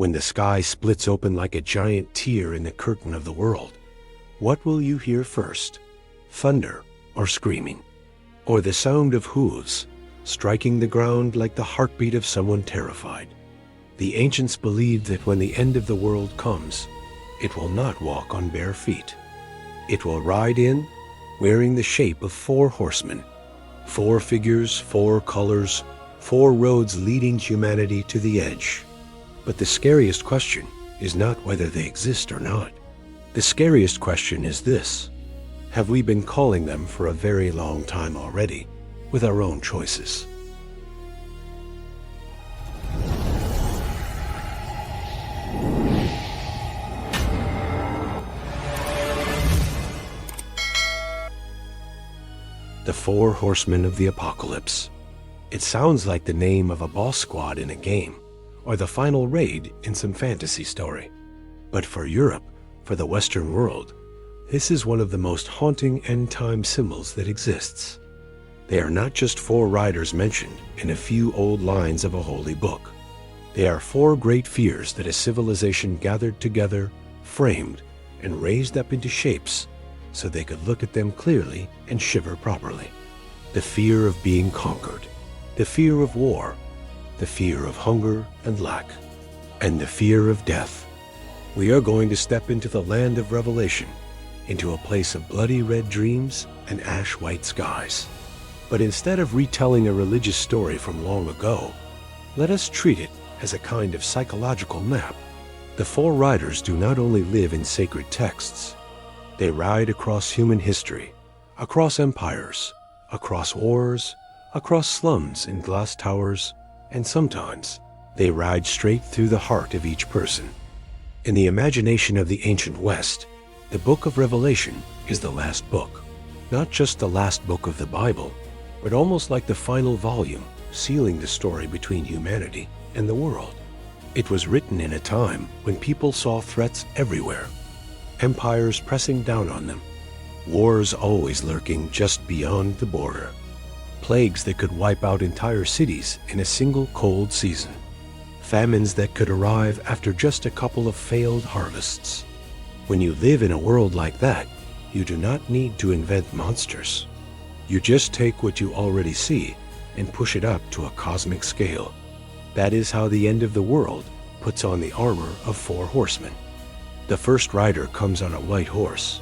When the sky splits open like a giant tear in the curtain of the world, what will you hear first? Thunder or screaming? Or the sound of hooves striking the ground like the heartbeat of someone terrified? The ancients believed that when the end of the world comes, it will not walk on bare feet. It will ride in, wearing the shape of 4 horsemen. 4 figures, 4 colors, 4 roads leading humanity to the edge. But the scariest question is not whether they exist or not. The scariest question is this: have we been calling them for a very long time already, with our own choices? The 4 Horsemen of the Apocalypse. It sounds like the name of a boss squad in a game, or the final raid in some fantasy story. But for Europe, for the Western world, this is one of the most haunting end-time symbols that exists. They are not just 4 riders mentioned in a few old lines of a holy book. They are 4 great fears that a civilization gathered together, framed, and raised up into shapes so they could look at them clearly and shiver properly. The fear of being conquered, the fear of war, the fear of hunger and lack, and the fear of death. We are going to step into the land of revelation, into a place of bloody red dreams and ash-white skies. But instead of retelling a religious story from long ago, let us treat it as a kind of psychological map. The 4 riders do not only live in sacred texts. They ride across human history, across empires, across wars, across slums and glass towers, and sometimes they ride straight through the heart of each person. In the imagination of the ancient West, the book of Revelation is the last book. Not just the last book of the Bible, but almost like the final volume, sealing the story between humanity and the world. It was written in a time when people saw threats everywhere, empires pressing down on them, wars always lurking just beyond the border, plagues that could wipe out entire cities in a single cold season, famines that could arrive after just a couple of failed harvests. When you live in a world like that, you do not need to invent monsters. You just take what you already see and push it up to a cosmic scale. That is how the end of the world puts on the armor of 4 horsemen. The first rider comes on a white horse.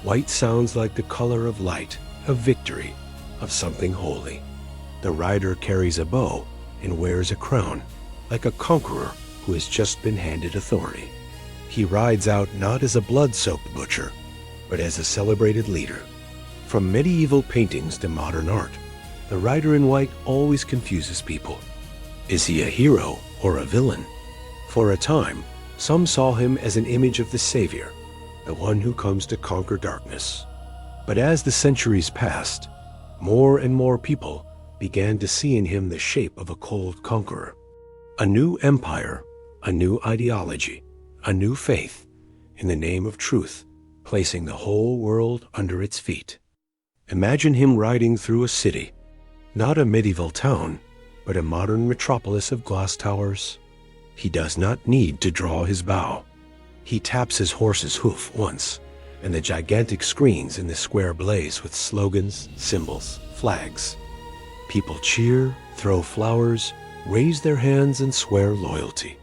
White sounds like the color of light, of victory, of something holy. The rider carries a bow and wears a crown, like a conqueror who has just been handed authority. He rides out not as a blood-soaked butcher, but as a celebrated leader. From medieval paintings to modern art, the rider in white always confuses people. Is he a hero or a villain? For a time, some saw him as an image of the Savior, the one who comes to conquer darkness. But as the centuries passed, more and more people began to see in him the shape of a cold conqueror. A new empire, a new ideology, a new faith, in the name of truth, placing the whole world under its feet. Imagine him riding through a city, not a medieval town, but a modern metropolis of glass towers. He does not need to draw his bow. He taps his horse's hoof once, and the gigantic screens in the square blaze with slogans, symbols, flags. People cheer, throw flowers, raise their hands and swear loyalty.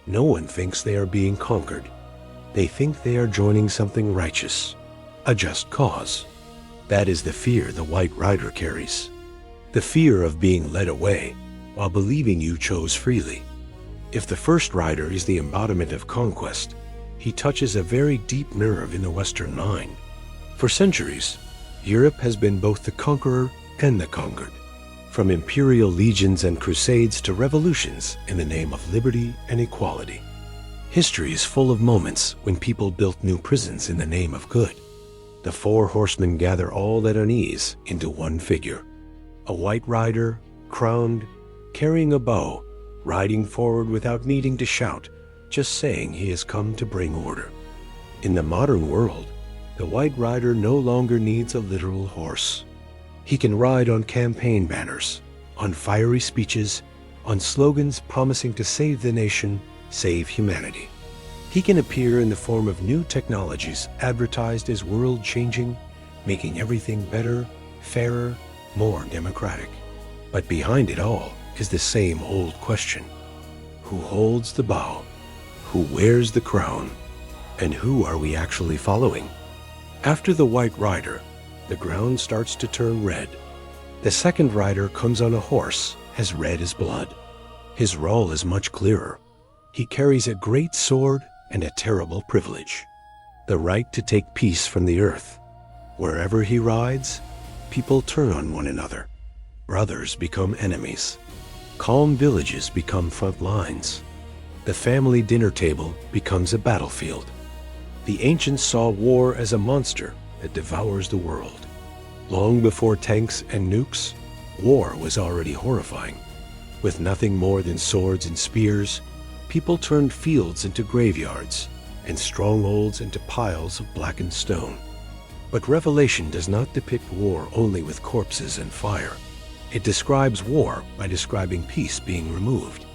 No one thinks they are being conquered. They think they are joining something righteous, a just cause. That is the fear the white rider carries. The fear of being led away while believing you chose freely. If the first rider is the embodiment of conquest, he touches a very deep nerve in the Western mind. For centuries, Europe has been both the conqueror and the conquered. From imperial legions and crusades to revolutions in the name of liberty and equality. History is full of moments when people built new prisons in the name of good. The 4 horsemen gather all that unease into one figure. A white rider, crowned, carrying a bow, riding forward without needing to shout, just saying he has come to bring order. In the modern world, the white rider no longer needs a literal horse. He can ride on campaign banners, on fiery speeches, on slogans promising to save the nation, save humanity. He can appear in the form of new technologies advertised as world-changing, making everything better, fairer, more democratic. But behind it all is the same old question. Who holds the bow? Who wears the crown? And who are we actually following? After the White Rider, the ground starts to turn red. The second rider comes on a horse as red as blood. His role is much clearer. He carries a great sword and a terrible privilege, the right to take peace from the earth. Wherever he rides, people turn on one another. Brothers become enemies. Calm villages become front lines. The family dinner table becomes a battlefield. The ancients saw war as a monster that devours the world. Long before tanks and nukes, war was already horrifying. With nothing more than swords and spears, people turned fields into graveyards and strongholds into piles of blackened stone. But Revelation does not depict war only with corpses and fire. It describes war by describing peace being removed.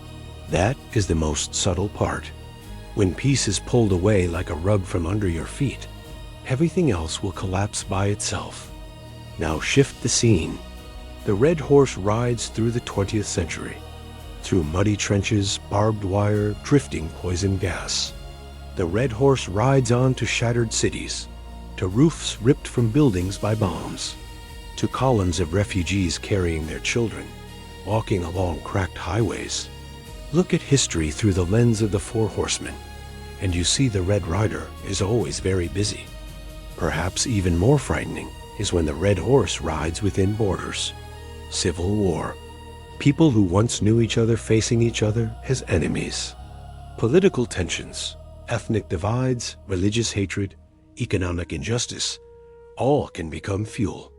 That is the most subtle part. When peace is pulled away like a rug from under your feet, everything else will collapse by itself. Now shift the scene. The red horse rides through the 20th century, through muddy trenches, barbed wire, drifting poison gas. The red horse rides on to shattered cities, to roofs ripped from buildings by bombs, to columns of refugees carrying their children, walking along cracked highways. Look at history through the lens of the Four Horsemen, and you see the Red Rider is always very busy. Perhaps even more frightening is when the red horse rides within borders. Civil war. People who once knew each other facing each other as enemies. Political tensions, ethnic divides, religious hatred, economic injustice, all can become fuel.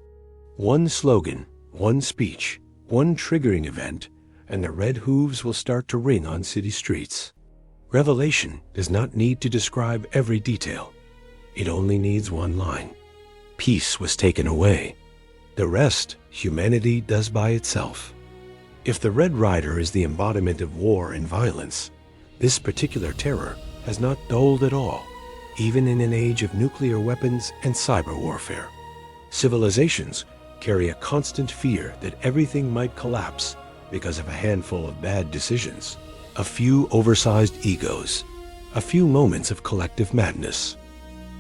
One slogan, one speech, one triggering event, and the red hooves will start to ring on city streets. Revelation does not need to describe every detail. It only needs one line. Peace was taken away. The rest, humanity does by itself. If the Red Rider is the embodiment of war and violence, this particular terror has not dulled at all, even in an age of nuclear weapons and cyber warfare. Civilizations carry a constant fear that everything might collapse because of a handful of bad decisions, a few oversized egos, a few moments of collective madness.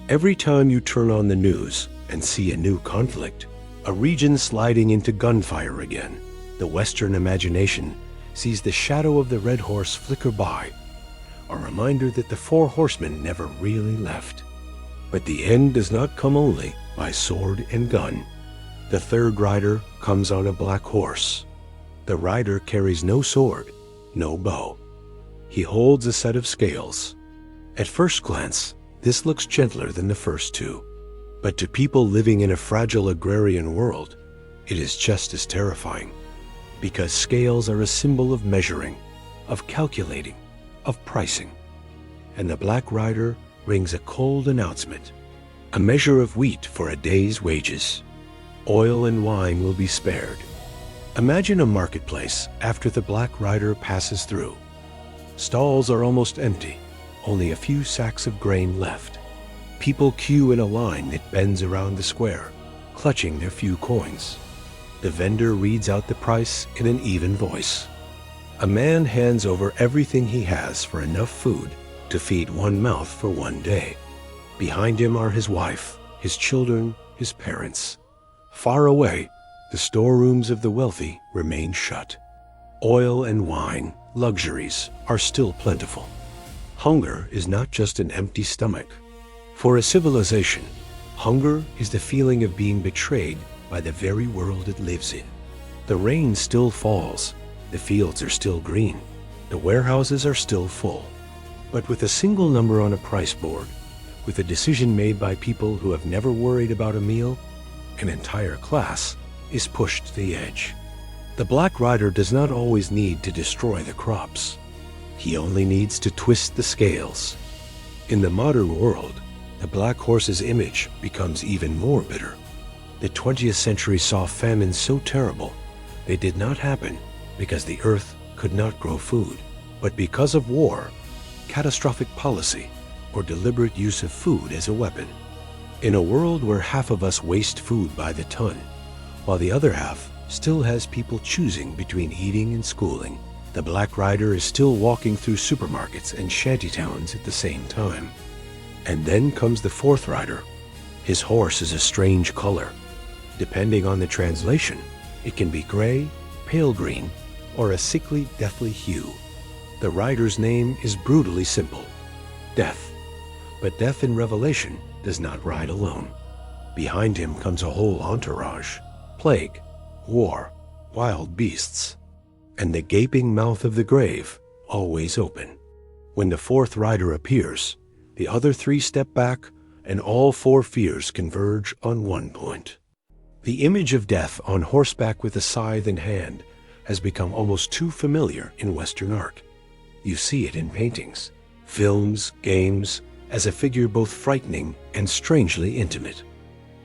Every time you turn on the news and see a new conflict, a region sliding into gunfire again, the Western imagination sees the shadow of the red horse flicker by, a reminder that the Four Horsemen never really left. But the end does not come only by sword and gun. The third rider comes on a black horse. The rider carries no sword, no bow. He holds a set of scales. At first glance, this looks gentler than the first two. But to people living in a fragile agrarian world, it is just as terrifying. Because scales are a symbol of measuring, of calculating, of pricing. And the black rider rings a cold announcement. A measure of wheat for a day's wages. Oil and wine will be spared. Imagine a marketplace after the black rider passes through. Stalls are almost empty, only a few sacks of grain left. People queue in a line that bends around the square, clutching their few coins. The vendor reads out the price in an even voice. A man hands over everything he has for enough food to feed one mouth for one day. Behind him are his wife, his children, his parents. Far away, the storerooms of the wealthy remain shut. Oil and wine, luxuries, are still plentiful. Hunger is not just an empty stomach. For a civilization, hunger is the feeling of being betrayed by the very world it lives in. The rain still falls, the fields are still green, the warehouses are still full. But with a single number on a price board, with a decision made by people who have never worried about a meal, an entire class is pushed to the edge. The black rider does not always need to destroy the crops. He only needs to twist the scales. In the modern world, the black horse's image becomes even more bitter. The 20th century saw famines so terrible, they did not happen because the earth could not grow food, but because of war, catastrophic policy, or deliberate use of food as a weapon. In a world where half of us waste food by the ton, while the other half still has people choosing between eating and schooling, the Black Rider is still walking through supermarkets and shantytowns at the same time. And then comes the fourth rider. His horse is a strange color. Depending on the translation, it can be gray, pale green, or a sickly, deathly hue. The rider's name is brutally simple: Death. But Death in Revelation does not ride alone. Behind him comes a whole entourage: plague, war, wild beasts, and the gaping mouth of the grave, always open. When the fourth rider appears, the other three step back, and all four fears converge on one point. The image of Death on horseback with a scythe in hand has become almost too familiar in Western art. You see it in paintings, films, games, as a figure both frightening and strangely intimate.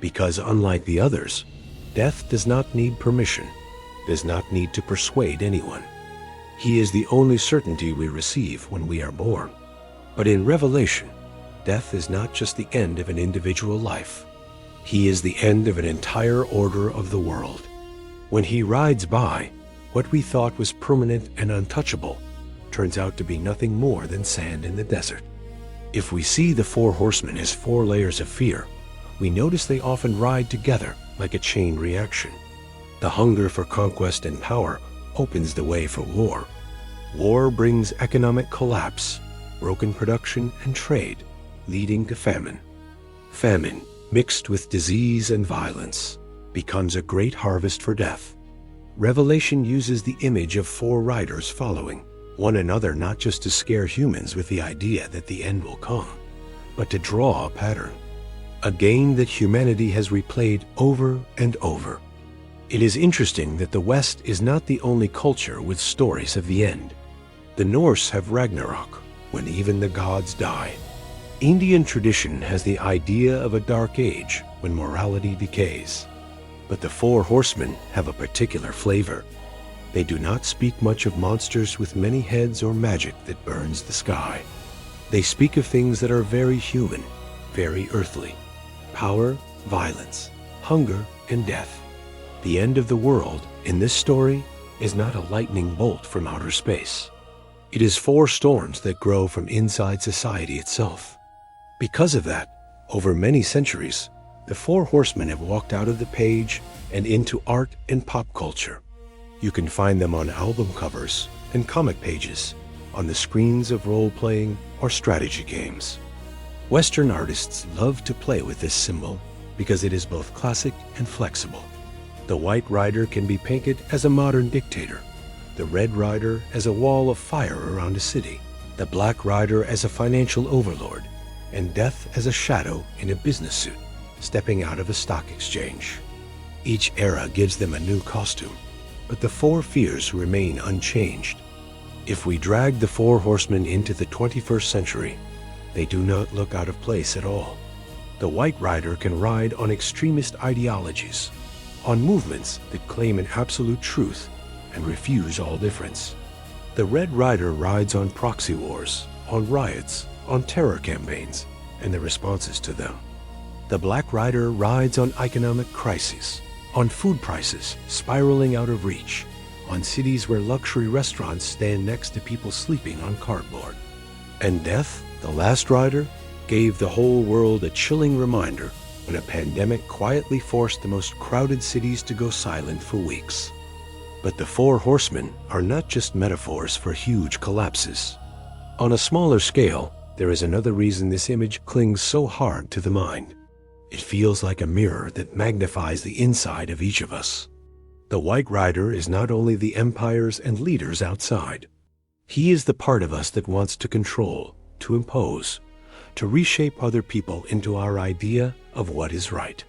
Because unlike the others, Death does not need permission, does not need to persuade anyone. He is the only certainty we receive when we are born. But in Revelation, Death is not just the end of an individual life. He is the end of an entire order of the world. When he rides by, what we thought was permanent and untouchable turns out to be nothing more than sand in the desert. If we see the four horsemen as four layers of fear, we notice they often ride together like a chain reaction. The hunger for conquest and power opens the way for war. War brings economic collapse, broken production and trade, leading to famine. Famine, mixed with disease and violence, becomes a great harvest for death. Revelation uses the image of four riders following one another not just to scare humans with the idea that the end will come, but to draw a pattern, a game that humanity has replayed over and over. It is interesting that the West is not the only culture with stories of the end. The Norse have Ragnarok, when even the gods die. Indian tradition has the idea of a dark age when morality decays. But the Four Horsemen have a particular flavor. They do not speak much of monsters with many heads or magic that burns the sky. They speak of things that are very human, very earthly: power, violence, hunger, and death. The end of the world in this story is not a lightning bolt from outer space. It is four storms that grow from inside society itself. Because of that, over many centuries, the Four Horsemen have walked out of the page and into art and pop culture. You can find them on album covers and comic pages, on the screens of role-playing or strategy games. Western artists love to play with this symbol because it is both classic and flexible. The White Rider can be painted as a modern dictator, the Red Rider as a wall of fire around a city, the Black Rider as a financial overlord, and Death as a shadow in a business suit, stepping out of a stock exchange. Each era gives them a new costume, but the four fears remain unchanged. If we drag the Four Horsemen into the 21st century, they do not look out of place at all. The White Rider can ride on extremist ideologies, on movements that claim an absolute truth and refuse all difference. The Red Rider rides on proxy wars, on riots, on terror campaigns, and the responses to them. The Black Rider rides on economic crises, on food prices spiraling out of reach, on cities where luxury restaurants stand next to people sleeping on cardboard. And Death, the last rider, gave the whole world a chilling reminder when a pandemic quietly forced the most crowded cities to go silent for weeks. But the Four Horsemen are not just metaphors for huge collapses. On a smaller scale, there is another reason this image clings so hard to the mind. It feels like a mirror that magnifies the inside of each of us. The White Rider is not only the empires and leaders outside. He is the part of us that wants to control, to impose, to reshape other people into our idea of what is right.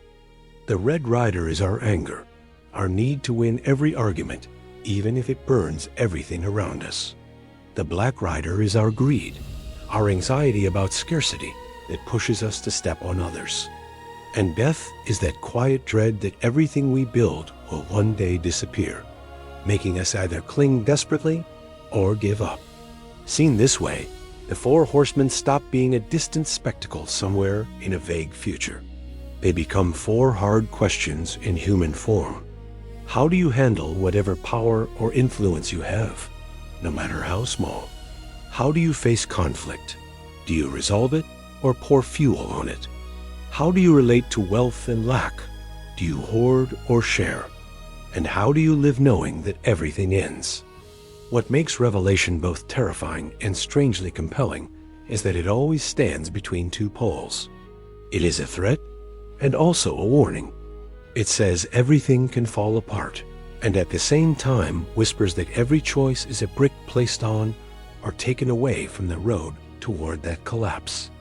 The Red Rider is our anger, our need to win every argument, even if it burns everything around us. The Black Rider is our greed, our anxiety about scarcity that pushes us to step on others. And Death is that quiet dread that everything we build will one day disappear, making us either cling desperately or give up. Seen this way, the Four Horsemen stop being a distant spectacle somewhere in a vague future. They become four hard questions in human form. How do you handle whatever power or influence you have, no matter how small? How do you face conflict? Do you resolve it or pour fuel on it? How do you relate to wealth and lack? Do you hoard or share? And how do you live knowing that everything ends? What makes Revelation both terrifying and strangely compelling is that it always stands between two poles. It is a threat and also a warning. It says everything can fall apart, and at the same time whispers that every choice is a brick placed on or taken away from the road toward that collapse.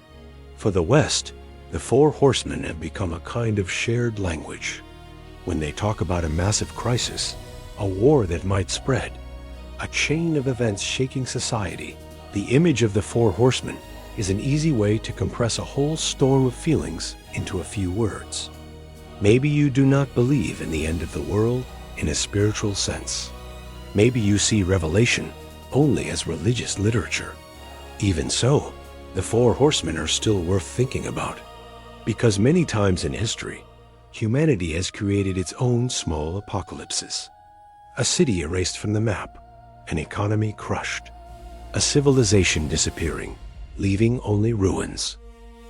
For the West, the Four Horsemen have become a kind of shared language. When they talk about a massive crisis, a war that might spread, a chain of events shaking society, the image of the Four Horsemen is an easy way to compress a whole storm of feelings into a few words. Maybe you do not believe in the end of the world in a spiritual sense. Maybe you see Revelation only as religious literature. Even so, the Four Horsemen are still worth thinking about, because many times in history, humanity has created its own small apocalypses. A city erased from the map, an economy crushed, a civilization disappearing, leaving only ruins.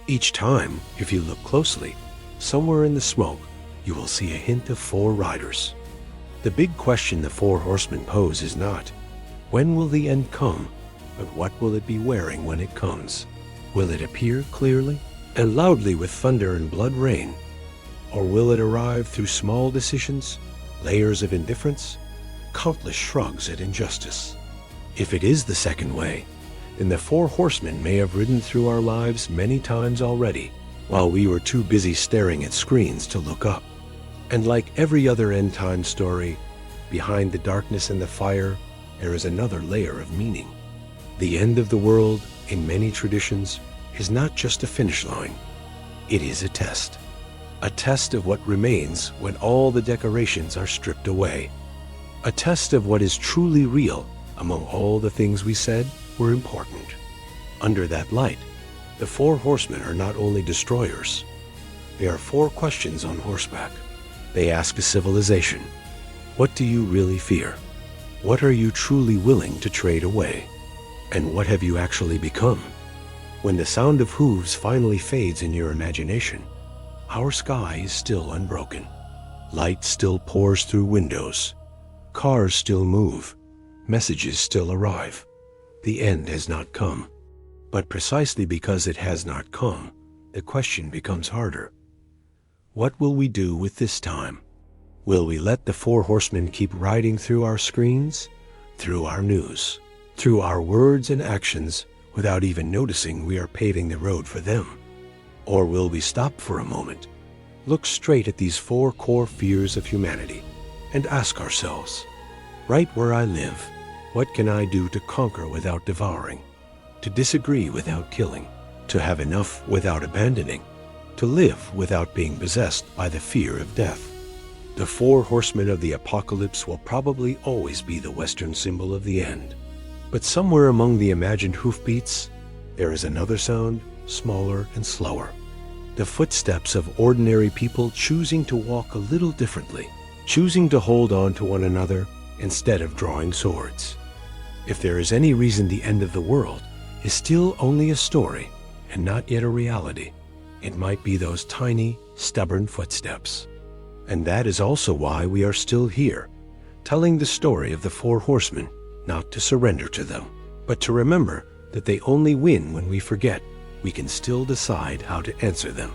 Each time, if you look closely, somewhere in the smoke, you will see a hint of four riders. The big question the Four Horsemen pose is not, when will the end come, but what will it be wearing when it comes? Will it appear clearly and loudly with thunder and blood rain? Or will it arrive through small decisions, layers of indifference, countless shrugs at injustice? If it is the second way, then the Four Horsemen may have ridden through our lives many times already, while we were too busy staring at screens to look up. And like every other end-time story, behind the darkness and the fire, there is another layer of meaning. The end of the world, in many traditions, is not just a finish line. It is a test of what remains when all the decorations are stripped away. A test of what is truly real among all the things we said were important. Under that light, the Four Horsemen are not only destroyers. They are four questions on horseback. They ask a civilization, what do you really fear? What are you truly willing to trade away? And what have you actually become? When the sound of hooves finally fades in your imagination, our sky is still unbroken. Light still pours through windows. Cars still move. Messages still arrive. The end has not come. But precisely because it has not come, the question becomes harder. What will we do with this time? Will we let the Four Horsemen keep riding through our screens, through our news, through our words and actions, without even noticing we are paving the road for them? Or will we stop for a moment, look straight at these four core fears of humanity, and ask ourselves, right where I live, what can I do to conquer without devouring, to disagree without killing, to have enough without abandoning, to live without being possessed by the fear of death? The Four Horsemen of the Apocalypse will probably always be the Western symbol of the end. But somewhere among the imagined hoofbeats, there is another sound, smaller and slower. The footsteps of ordinary people choosing to walk a little differently, choosing to hold on to one another instead of drawing swords. If there is any reason the end of the world is still only a story and not yet a reality, it might be those tiny, stubborn footsteps. And that is also why we are still here, telling the story of the Four Horsemen, not to surrender to them, but to remember that they only win when we forget we can still decide how to answer them.